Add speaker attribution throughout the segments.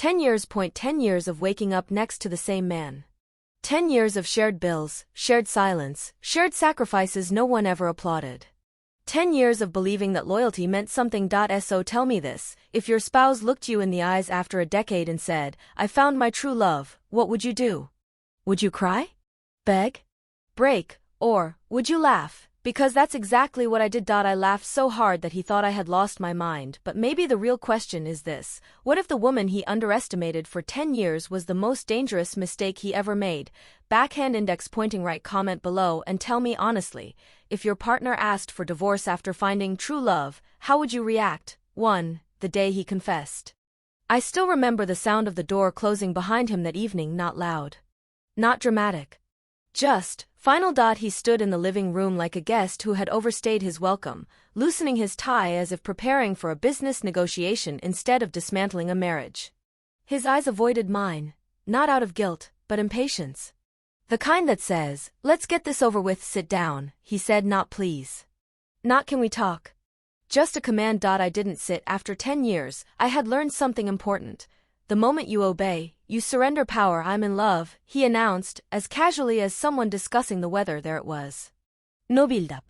Speaker 1: 10 years. 10 years of waking up next to the same man. 10 years of shared bills, shared silence, shared sacrifices no one ever applauded. 10 years of believing that loyalty meant something. So tell me this, if your spouse looked you in the eyes after a decade and said, "I found my true love," what would you do? Would you cry? Beg? Break? Or would you laugh? Because that's exactly what I did. I laughed so hard that he thought I had lost my mind. But maybe the real question is this: what if the woman he underestimated for 10 years was the most dangerous mistake he ever made? Backhand index pointing right. Comment below and tell me honestly, if your partner asked for divorce after finding true love, how would you react? 1. The day he confessed. I still remember the sound of the door closing behind him that evening. Not loud. Not dramatic. Just final. He stood in the living room like a guest who had overstayed his welcome, loosening his tie as if preparing for a business negotiation instead of dismantling a marriage. His eyes avoided mine, not out of guilt, but impatience. The kind that says, "Let's get this over with." "Sit down," he said, not "please." Not "can we talk." Just a command. I didn't sit. After 10 years, I had learned something important. The moment you obey, you surrender power. "I'm in love," he announced, as casually as someone discussing the weather. There it was. No build-up.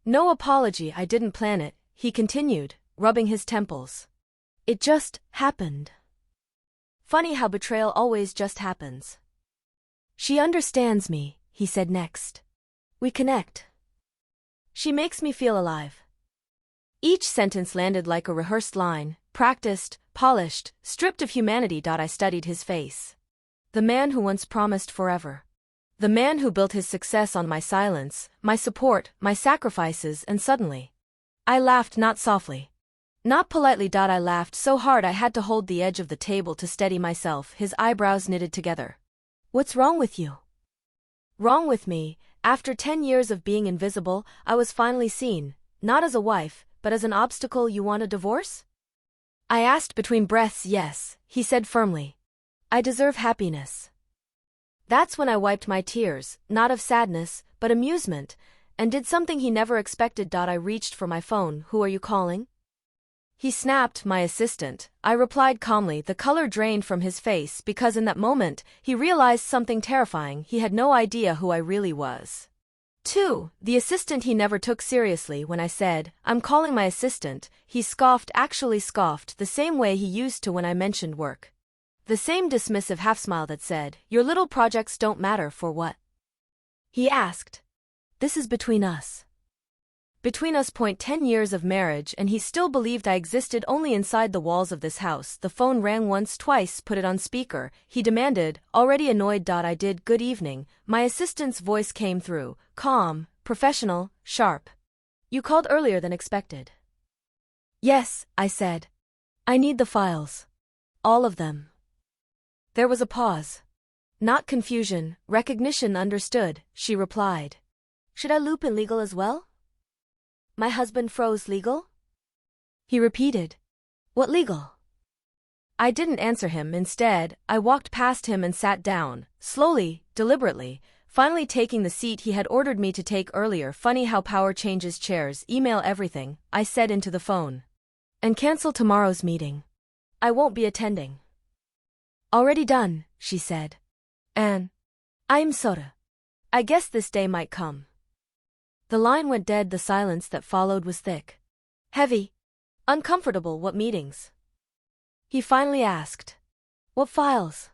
Speaker 1: No apology. "I didn't plan it," he continued, rubbing his temples. "It just happened." Funny how betrayal always just happens. "She understands me," he said next. "We connect. She makes me feel alive." Each sentence landed like a rehearsed line, practiced, polished, stripped of humanity. I studied his face. The man who once promised forever. The man who built his success on my silence, my support, my sacrifices, and suddenly. I laughed, not softly. Not politely. I laughed so hard I had to hold the edge of the table to steady myself. His eyebrows knitted together. "What's wrong with you?" Wrong with me? After 10 years of being invisible, I was finally seen, not as a wife, but as an obstacle. "You want a divorce?" I asked between breaths. "Yes," he said firmly. "I deserve happiness." That's when I wiped my tears, not of sadness, but amusement, and did something he never expected. I reached for my phone. "Who are you calling?" He snapped, "My assistant," I replied calmly. The color drained from his face because in that moment, he realized something terrifying. He had no idea who I really was. 2. The assistant he never took seriously. When I said, "I'm calling my assistant," he scoffed, actually scoffed, the same way he used to when I mentioned work. The same dismissive half-smile that said, "Your little projects don't matter." "For what?" he asked. "This is between us." Between us. 10 years of marriage, and he still believed I existed only inside the walls of this house. The phone rang once, twice. "Put it on speaker," he demanded, already annoyed. I did. "Good evening." My assistant's voice came through, calm, professional, sharp. "You called earlier than expected." "Yes," I said. "I need the files. All of them." There was a pause. Not confusion, recognition. "Understood," she replied. "Should I loop in legal as well?" My husband froze. "Legal?" he repeated. "What legal?" I didn't answer him. Instead, I walked past him and sat down, slowly, deliberately, finally taking the seat he had ordered me to take earlier. "Funny how power changes chairs." "Email everything," I said into the phone. "And cancel tomorrow's meeting. I won't be attending." "Already done," she said. "And I'm sorry. I guess this day might come." The line went dead. The silence that followed was thick. Heavy. Uncomfortable. "What meetings?" he finally asked. "What files?"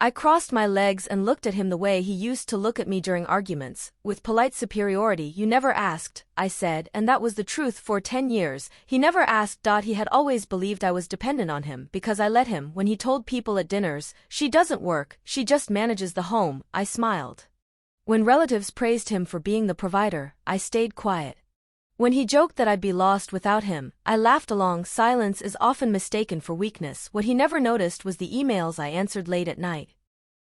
Speaker 1: I crossed my legs and looked at him the way he used to look at me during arguments, with polite superiority. "You never asked," I said, and that was the truth. For 10 years, he never asked. He had always believed I was dependent on him because I let him. When he told people at dinners, "She doesn't work, she just manages the home," I smiled. When relatives praised him for being the provider, I stayed quiet. When he joked that I'd be lost without him, I laughed along. Silence is often mistaken for weakness. What he never noticed was the emails I answered late at night.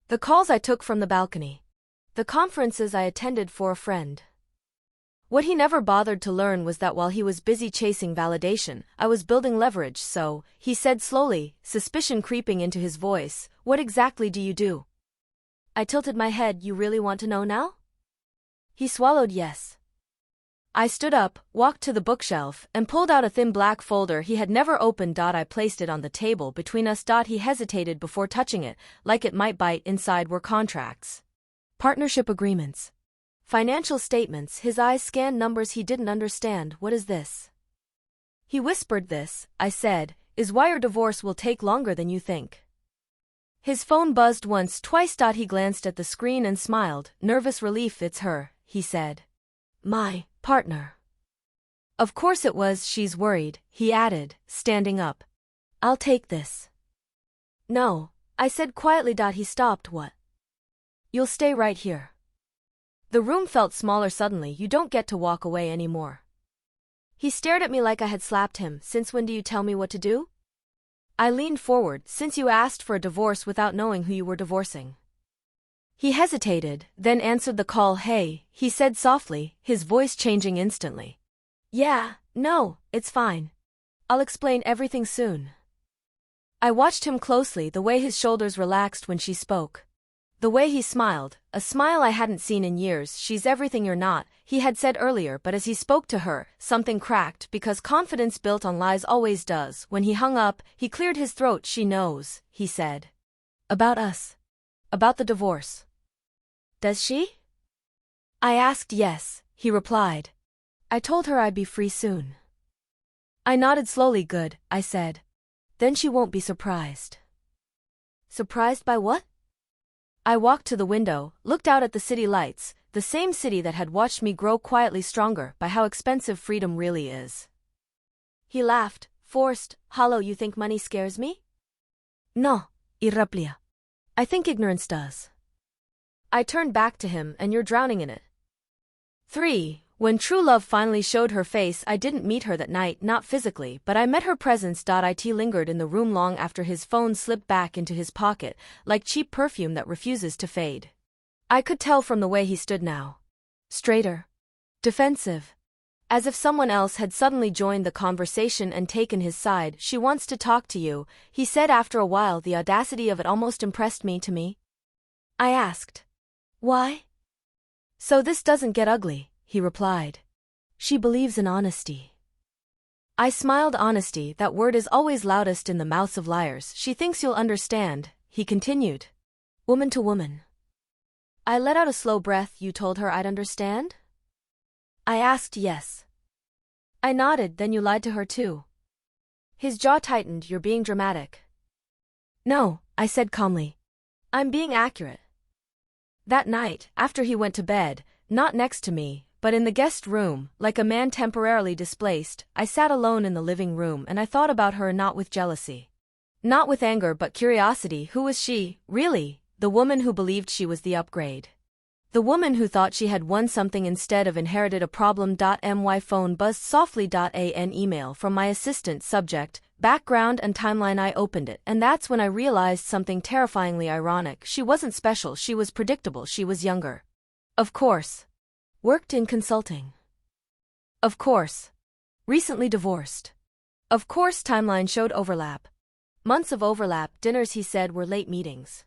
Speaker 1: The calls I took from the balcony. The conferences I attended for a friend. What he never bothered to learn was that while he was busy chasing validation, I was building leverage. "So," he said slowly, suspicion creeping into his voice, "what exactly do you do?" I tilted my head. "You really want to know now?" He swallowed. "Yes." I stood up, walked to the bookshelf, and pulled out a thin black folder he had never opened. I placed it on the table between us. He hesitated before touching it, like it might bite. Inside were contracts, partnership agreements, financial statements. His eyes scanned numbers he didn't understand. What is this? He whispered. This, I said, is why your divorce will take longer than you think. His phone buzzed once, twice. He glanced at the screen and smiled. Nervous relief. It's her, he said. My partner. Of course it was. She's worried, he added, standing up. I'll take this. No, I said quietly. He stopped. What? You'll stay right here. The room felt smaller suddenly. You don't get to walk away anymore. He stared at me like I had slapped him. Since when do you tell me what to do? I leaned forward. Since you asked for a divorce without knowing who you were divorcing. He hesitated, then answered the call. Hey, he said softly, his voice changing instantly. Yeah, no, it's fine. I'll explain everything soon. I watched him closely, the way his shoulders relaxed when she spoke. The way he smiled, a smile I hadn't seen in years. She's everything you're not, he had said earlier, but as he spoke to her, something cracked because confidence built on lies always does. When he hung up, he cleared his throat. She knows, he said. About us. About the divorce. Does she? I asked. Yes, he replied. I told her I'd be free soon. I nodded slowly. Good, I said. Then she won't be surprised. Surprised by what? I walked to the window, looked out at the city lights, the same city that had watched me grow quietly stronger by how expensive freedom really is. He laughed, forced, hollow. You think money scares me? No, irraplia. I think ignorance does. I turned back to him. And you're drowning in it. 3. When true love finally showed her face, I didn't meet her that night, not physically, but I met her presence. It lingered in the room long after his phone slipped back into his pocket, like cheap perfume that refuses to fade. I could tell from the way he stood now. Straighter. Defensive. As if someone else had suddenly joined the conversation and taken his side. She wants to talk to you, he said after a while. The audacity of it almost impressed me. I asked. Why? So this doesn't get ugly, he replied. She believes in honesty. I smiled. Honesty, that word is always loudest in the mouths of liars. She thinks you'll understand, he continued. Woman to woman. I let out a slow breath. You told her I'd understand? I asked. Yes. I nodded. Then you lied to her too. His jaw tightened. You're being dramatic. No, I said calmly. I'm being accurate. That night, after he went to bed, not next to me, but in the guest room, like a man temporarily displaced, I sat alone in the living room and I thought about her, not with jealousy. Not with anger but curiosity. Who was she, really? The woman who believed she was the upgrade. The woman who thought she had won something instead of inherited a problem. My phone buzzed softly. An email from my assistant. Subject, background and timeline. I opened it, and that's when I realized something terrifyingly ironic. She wasn't special, she was predictable. She was younger. Of course. Worked in consulting. Of course. Recently divorced. Of course. Timeline showed overlap. Months of overlap. Dinners, he said, were late meetings.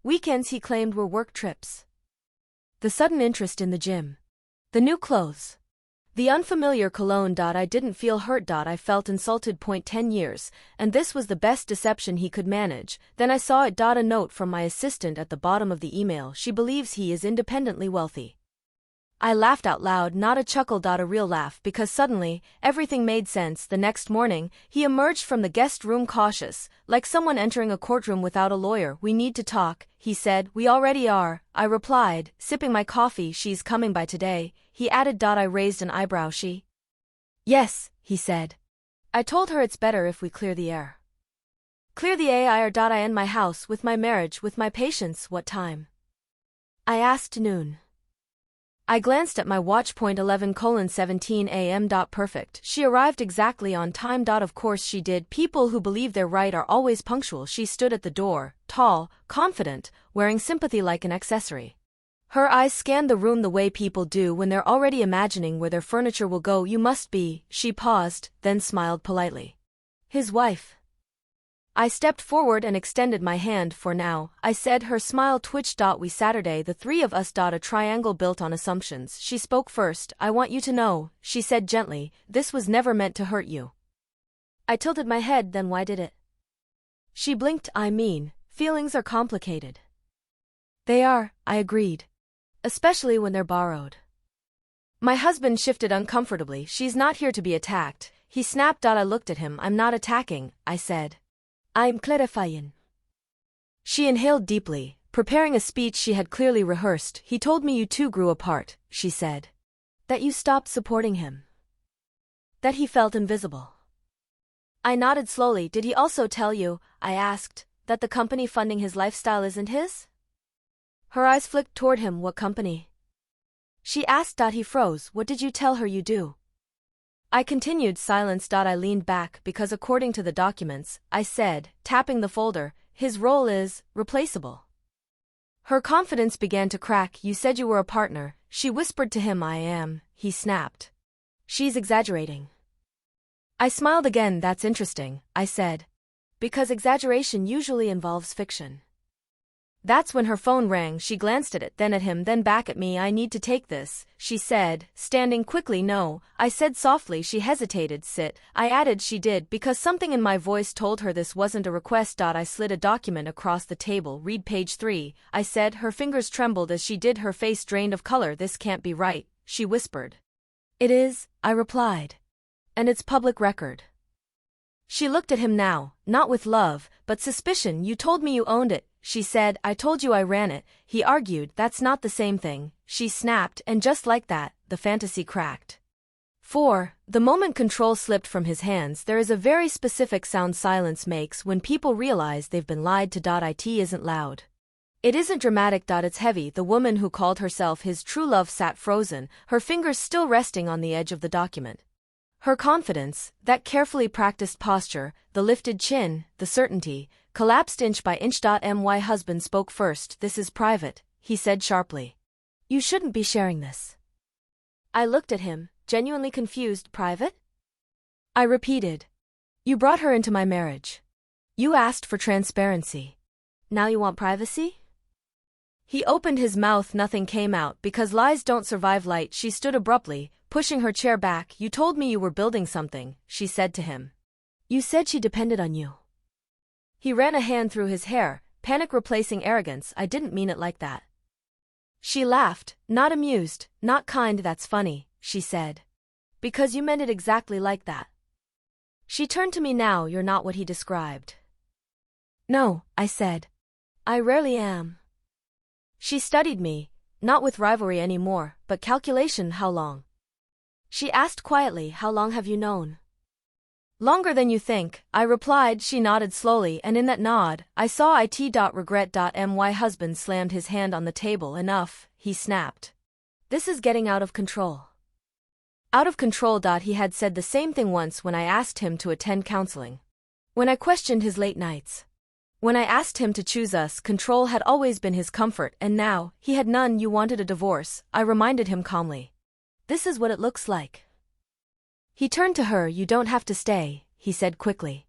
Speaker 1: Weekends, he claimed, were work trips. The sudden interest in the gym. The new clothes. The unfamiliar cologne. I didn't feel hurt. I felt insulted. 10 years, and this was the best deception he could manage. Then I saw it. A note from my assistant at the bottom of the email. She believes he is independently wealthy. I laughed out loud, not a chuckle. A real laugh, because suddenly, everything made sense. The next morning, he emerged from the guest room cautious, like someone entering a courtroom without a lawyer. We need to talk, he said. We already are, I replied, sipping my coffee. She's coming by today, he added. I raised an eyebrow. She? Yes, he said. I told her it's better if we clear the air. Clear the air. I end my house, with my marriage, with my patience. What time? I asked. Noon. I glanced at my watch. 11:17 a.m. Perfect. She arrived exactly on time. Of course she did. People who believe they're right are always punctual. She stood at the door, tall, confident, wearing sympathy like an accessory. Her eyes scanned the room the way people do when they're already imagining where their furniture will go. You must be. She paused, then smiled politely. His wife. I stepped forward and extended my hand. For now, I said. Her smile twitched. We Saturday the three of us. A triangle built on assumptions. She spoke first. I want you to know, she said gently, this was never meant to hurt you. I tilted my head. Then why did it? She blinked. I mean, feelings are complicated. They are, I agreed. Especially when they're borrowed. My husband shifted uncomfortably. She's not here to be attacked, he snapped. I looked at him. I'm not attacking, I said. I'm clarifying. She inhaled deeply, preparing a speech she had clearly rehearsed. He told me you two grew apart, she said. That you stopped supporting him. That he felt invisible. I nodded slowly. Did he also tell you, I asked, that the company funding his lifestyle isn't his? Her eyes flicked toward him. What company? She asked. He froze. What did you tell her you do? I continued. Silence. I leaned back because according to the documents, I said, tapping the folder, his role is replaceable. Her confidence began to crack. You said you were a partner, she whispered to him. I am, he snapped. She's exaggerating. I smiled again. That's interesting, I said. Because exaggeration usually involves fiction. That's when her phone rang. She glanced at it, then at him, then back at me. I need to take this, she said, standing quickly. No, I said softly. She hesitated. Sit, I added. She did, because something in my voice told her this wasn't a request. I slid a document across the table. Read page 3, I said. Her fingers trembled as she did. Her face drained of color. This can't be right, she whispered. It is, I replied. And it's public record. She looked at him now, not with love, but suspicion. You told me you owned it, she said. I told you I ran it, he argued. That's not the same thing, she snapped, and just like that, the fantasy cracked. 4. The moment control slipped from his hands, there is a very specific sound silence makes when people realize they've been lied to. It isn't loud. It isn't dramatic. It's heavy. The woman who called herself his true love sat frozen, her fingers still resting on the edge of the document. Her confidence, that carefully practiced posture, the lifted chin, the certainty, collapsed inch by inch. My husband spoke first. This is private, he said sharply. You shouldn't be sharing this. I looked at him, genuinely confused. Private? I repeated. You brought her into my marriage. You asked for transparency. Now you want privacy? He opened his mouth. Nothing came out because lies don't survive light. She stood abruptly, pushing her chair back. You told me you were building something, she said to him. You said she depended on you. He ran a hand through his hair, panic replacing arrogance. I didn't mean it like that. She laughed, not amused, not kind. That's funny, she said. Because you meant it exactly like that. She turned to me. Now you're not what he described. No, I said. I rarely am. She studied me, not with rivalry anymore, but calculation. How long? She asked quietly. How long have you known? Longer than you think, I replied. She nodded slowly, and in that nod, I saw regret. My husband slammed his hand on the table. Enough, he snapped. This is getting out of control. Out of control. He had said the same thing once when I asked him to attend counseling. When I questioned his late nights. When I asked him to choose us, control had always been his comfort, and now, he had none. You wanted a divorce, I reminded him calmly. This is what it looks like. He turned to her. You don't have to stay, he said quickly.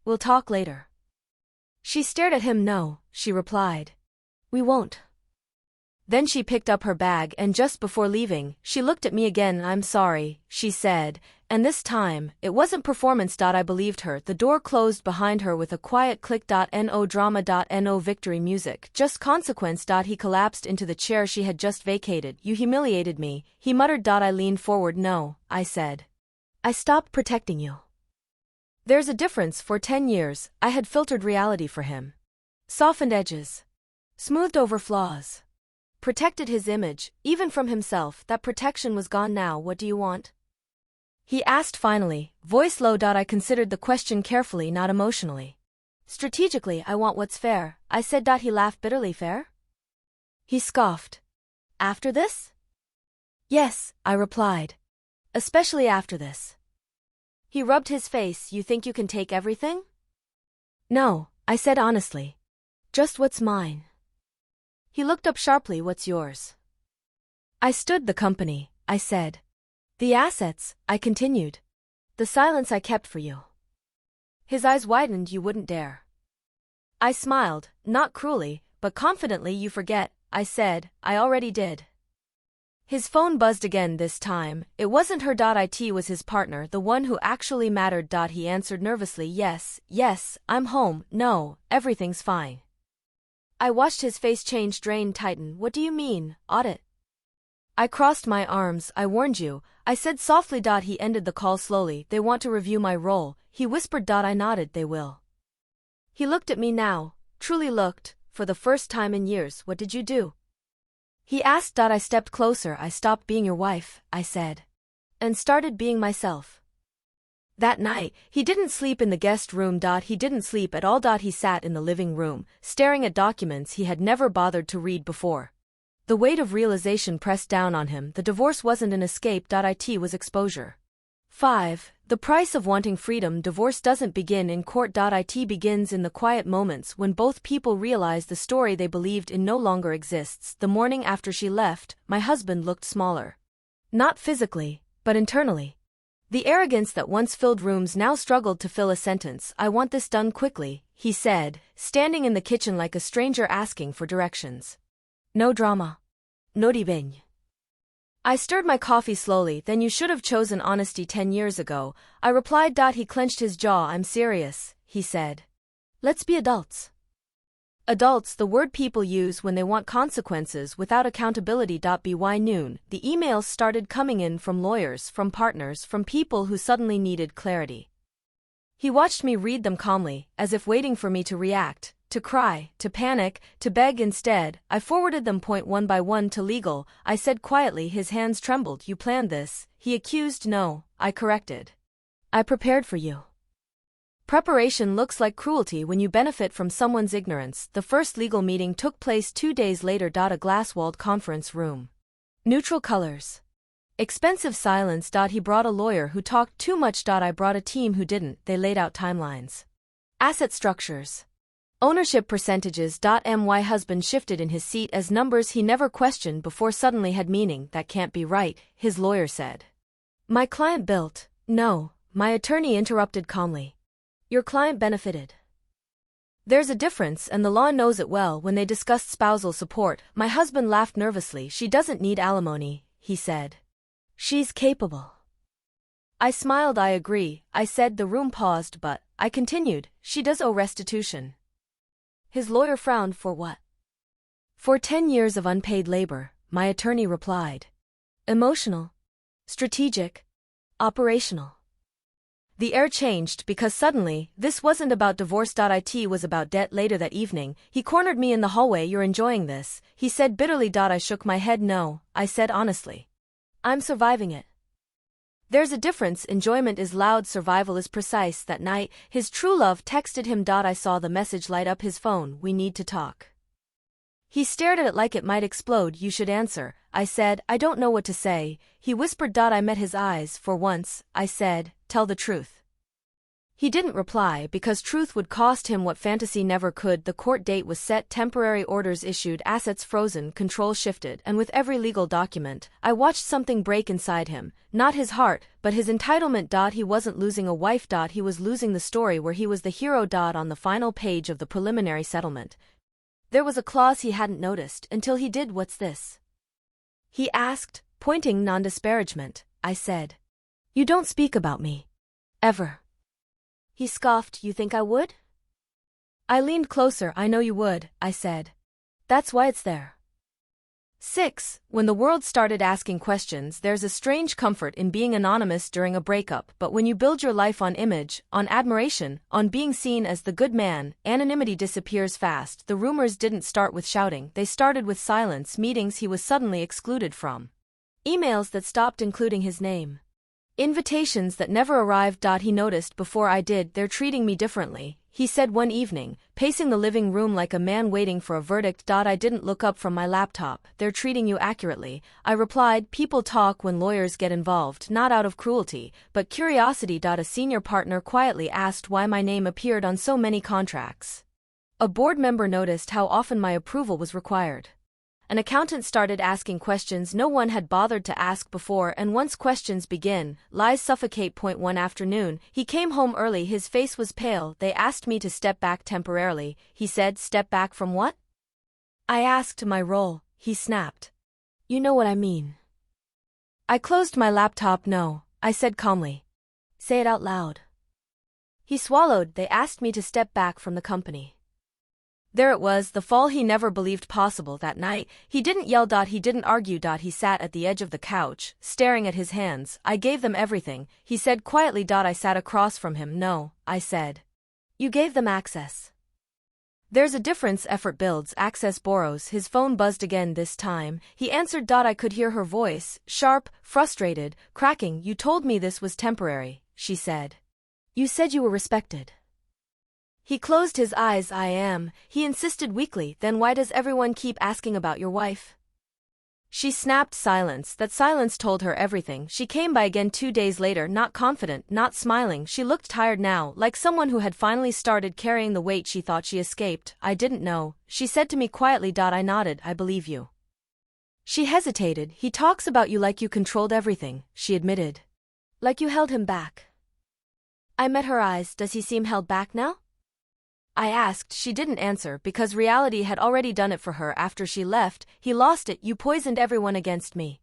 Speaker 1: We'll talk later. She stared at him. No, she replied. We won't. Then she picked up her bag and just before leaving, she looked at me again. I'm sorry, she said, and this time, it wasn't performance. I believed her. The door closed behind her with a quiet click. No drama. No victory music, just consequence. He collapsed into the chair she had just vacated. You humiliated me, he muttered. I leaned forward. No, I said. I stopped protecting you. There's a difference. For 10 years, I had filtered reality for him. Softened edges. Smoothed over flaws. Protected his image, even from himself. That protection was gone now. What do you want? He asked finally, voice low. I considered the question carefully, not emotionally. Strategically, I want what's fair, I said. He laughed bitterly. Fair? He scoffed. After this? Yes, I replied. Especially after this. He rubbed his face. You think you can take everything? No, I said honestly. Just what's mine. He looked up sharply. What's yours? I stood. The company, I said. The assets, I continued. The silence I kept for you. His eyes widened. You wouldn't dare. I smiled, not cruelly, but confidently. You forget, I said, I already did. His phone buzzed again this time. It wasn't her. It was his partner, the one who actually mattered. He answered nervously, yes, I'm home, no, everything's fine. I watched his face change, drain, tighten. What do you mean, audit? I crossed my arms. I warned you, I said softly. He ended the call slowly. They want to review my role, he whispered. I nodded. They will. He looked at me now, truly looked, for the first time in years. What did you do? He asked. I stepped closer. I stopped being your wife, I said. And started being myself. That night, he didn't sleep in the guest room. He didn't sleep at all. He sat in the living room, staring at documents he had never bothered to read before. The weight of realization pressed down on him. The divorce wasn't an escape. It was exposure. 5. The price of wanting freedom. Divorce doesn't begin in court. It begins in the quiet moments when both people realize the story they believed in no longer exists. The morning after she left, my husband looked smaller. Not physically, but internally. The arrogance that once filled rooms now struggled to fill a sentence. I want this done quickly, he said, standing in the kitchen like a stranger asking for directions. No drama. No dibeñ. I stirred my coffee slowly. Then you should have chosen honesty 10 years ago, I replied. He clenched his jaw. I'm serious, he said. Let's be adults. Adults, the word people use when they want consequences without accountability. By noon, the emails started coming in from lawyers, from partners, from people who suddenly needed clarity. He watched me read them calmly, as if waiting for me to react, to cry, to panic, to beg. Instead, I forwarded them point one by one to legal. I said quietly. His hands trembled. You planned this, he accused. No, I corrected. I prepared for you. Preparation looks like cruelty when you benefit from someone's ignorance. The first legal meeting took place 2 days later. A glass-walled conference room. Neutral colors. Expensive silence. He brought a lawyer who talked too much. I brought a team who didn't. They laid out timelines. Asset structures. Ownership percentages. My husband shifted in his seat as numbers he never questioned before suddenly had meaning. That can't be right, his lawyer said. My client built. No, my attorney interrupted calmly. Your client benefited. There's a difference, and the law knows it well. When they discussed spousal support, my husband laughed nervously. She doesn't need alimony, he said. She's capable. I smiled. I agree, I said. The room paused, but I continued. She does owe restitution. His lawyer frowned. For what? For 10 years of unpaid labor, my attorney replied. Emotional. Strategic. Operational. The air changed because suddenly, this wasn't about divorce. It was about debt. Later that evening, he cornered me in the hallway. You're enjoying this, he said bitterly. I shook my head. No, I said honestly. I'm surviving it. There's a difference. Enjoyment is loud, survival is precise. That night, his true love texted him. I saw the message light up his phone. We need to talk. He stared at it like it might explode. You should answer, I said. I don't know what to say, he whispered. I met his eyes. For once, I said, tell the truth. He didn't reply because truth would cost him what fantasy never could. The court date was set, temporary orders issued, assets frozen, control shifted, and with every legal document, I watched something break inside him, not his heart, but his entitlement. He wasn't losing a wife. He was losing the story where he was the hero. On the final page of the preliminary settlement, there was a clause he hadn't noticed until he did. What's this? He asked, pointing. Non-disparagement, I said. You don't speak about me. Ever. He scoffed. You think I would? I leaned closer. I know you would, I said. That's why it's there. 6. When the world started asking questions, there's a strange comfort in being anonymous during a breakup, but when you build your life on image, on admiration, on being seen as the good man, anonymity disappears fast. The rumors didn't start with shouting, they started with silence, meetings he was suddenly excluded from. Emails that stopped including his name. Invitations that never arrived. He noticed before I did. They're treating me differently, he said one evening, pacing the living room like a man waiting for a verdict. I didn't look up from my laptop. They're treating you accurately, I replied. People talk when lawyers get involved, not out of cruelty, but curiosity. A senior partner quietly asked why my name appeared on so many contracts. A board member noticed how often my approval was required. An accountant started asking questions no one had bothered to ask before, and once questions begin, lies suffocate. One afternoon, he came home early, his face was pale. They asked me to step back temporarily. He said, "Step back from what?" I asked. "My role," he snapped. "You know what I mean." I closed my laptop. "No," I said calmly. "Say it out loud." He swallowed. "They asked me to step back from the company." There it was, the fall he never believed possible. That night, he didn't yell. He didn't argue. He sat at the edge of the couch, staring at his hands. "I gave them everything," he said quietly. I sat across from him. "No," I said. "You gave them access." "There's a difference. Effort builds, access borrows." His phone buzzed again. This time, he answered. I could hear her voice, sharp, frustrated, cracking. "You told me this was temporary," she said. "You said you were respected." He closed his eyes. "I am," he insisted weakly. "Then why does everyone keep asking about your wife?" She snapped. Silence. That silence told her everything. She came by again 2 days later, not confident, not smiling. She looked tired now, like someone who had finally started carrying the weight she thought she escaped. "I didn't know," she said to me quietly. I nodded. "I believe you." She hesitated. "He talks about you like you controlled everything," she admitted. "Like you held him back." I met her eyes. "Does he seem held back now?" I asked. She didn't answer, because reality had already done it for her after she left. "He lost it. You poisoned everyone against me,"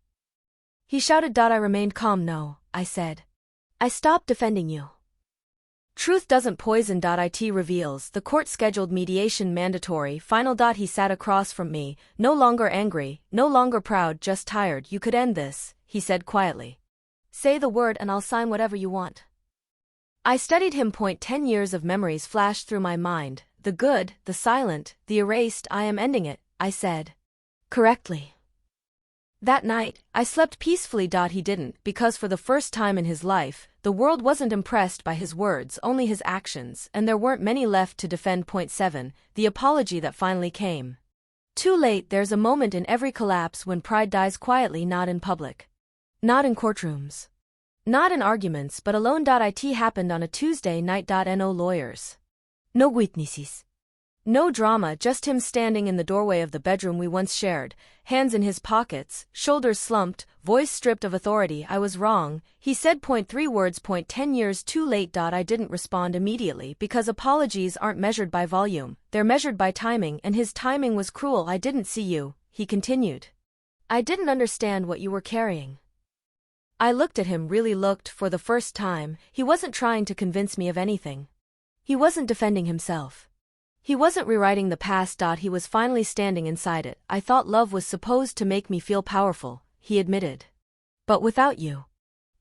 Speaker 1: he shouted. I remained calm. "No," I said. "I stopped defending you." "Truth doesn't poison." It reveals. The court scheduled mediation mandatory. Final. He sat across from me, no longer angry, no longer proud, just tired. "You could end this," he said quietly. "Say the word and I'll sign whatever you want." I studied him. 10 years of memories flashed through my mind, the good, the silent, the erased. "I am ending it," I said. Correctly. That night, I slept peacefully. He didn't, because for the first time in his life, the world wasn't impressed by his words, only his actions, and there weren't many left to defend. 7. The apology that finally came. Too late. There's a moment in every collapse when pride dies quietly, not in public. Not in courtrooms. Not in arguments, but alone. It happened on a Tuesday night. No lawyers. No witnesses. No drama, just him standing in the doorway of the bedroom we once shared, hands in his pockets, shoulders slumped, voice stripped of authority. "I was wrong," he said. 3 words. 10 years too late. I didn't respond immediately, because apologies aren't measured by volume, they're measured by timing, and his timing was cruel. "I didn't see you," he continued. "I didn't understand what you were carrying." I looked at him, really looked, for the first time. He wasn't trying to convince me of anything. He wasn't defending himself. He wasn't rewriting the past. He was finally standing inside it. "I thought love was supposed to make me feel powerful," he admitted. "But without you,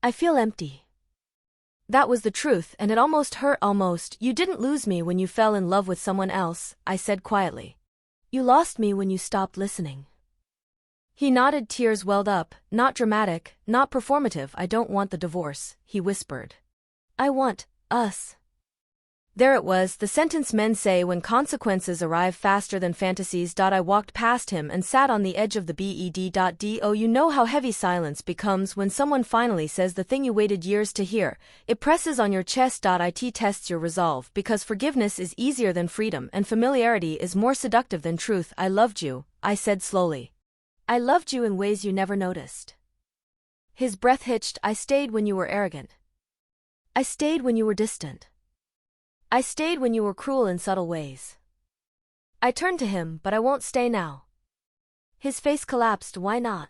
Speaker 1: I feel empty." That was the truth, and it almost hurt. "Almost. You didn't lose me when you fell in love with someone else," I said quietly. "You lost me when you stopped listening." He nodded. Tears welled up. "Not dramatic, not performative. I don't want the divorce," he whispered. "I want us." There it was, the sentence men say when consequences arrive faster than fantasies. I walked past him and sat on the edge of the bed. You know how heavy silence becomes when someone finally says the thing you waited years to hear. It presses on your chest. It tests your resolve, because forgiveness is easier than freedom and familiarity is more seductive than truth. "I loved you," I said slowly. "I loved you in ways you never noticed." His breath hitched. "I stayed when you were arrogant. I stayed when you were distant. I stayed when you were cruel in subtle ways." I turned to him. "But I won't stay now." His face collapsed. "Why not?"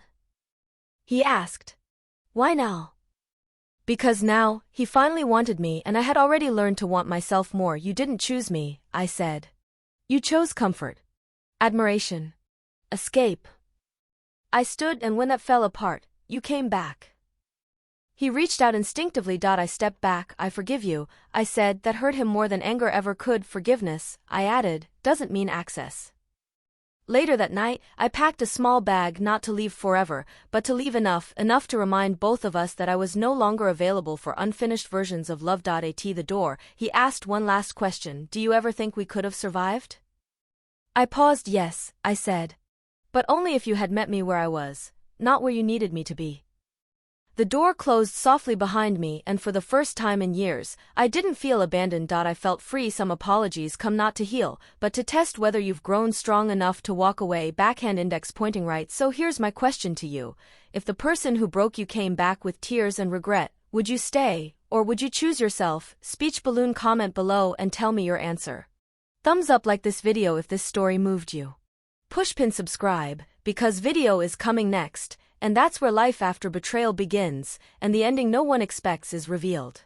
Speaker 1: he asked. "Why now?" "Because now," he finally wanted me, and I had already learned to want myself more. "You didn't choose me," I said. "You chose comfort, admiration, escape." I stood, and when that fell apart, you came back. He reached out instinctively. I stepped back. "I forgive you," I said. That hurt him more than anger ever could. "Forgiveness," I added, "doesn't mean access." Later that night, I packed a small bag, not to leave forever, but to leave enough to remind both of us that I was no longer available for unfinished versions of love. At the door, he asked one last question. "Do you ever think we could have survived?" I paused. "Yes," I said. "But only if you had met me where I was, not where you needed me to be." The door closed softly behind me, and for the first time in years, I didn't feel abandoned. I felt free. Some apologies come not to heal, but to test whether you've grown strong enough to walk away. Backhand index pointing right. So here's my question to you. If the person who broke you came back with tears and regret, would you stay, or would you choose yourself? Speech balloon. Comment below and tell me your answer. Thumbs up, like this video if this story moved you. Push pin subscribe, because video is coming next, and that's where life after betrayal begins, and the ending no one expects is revealed.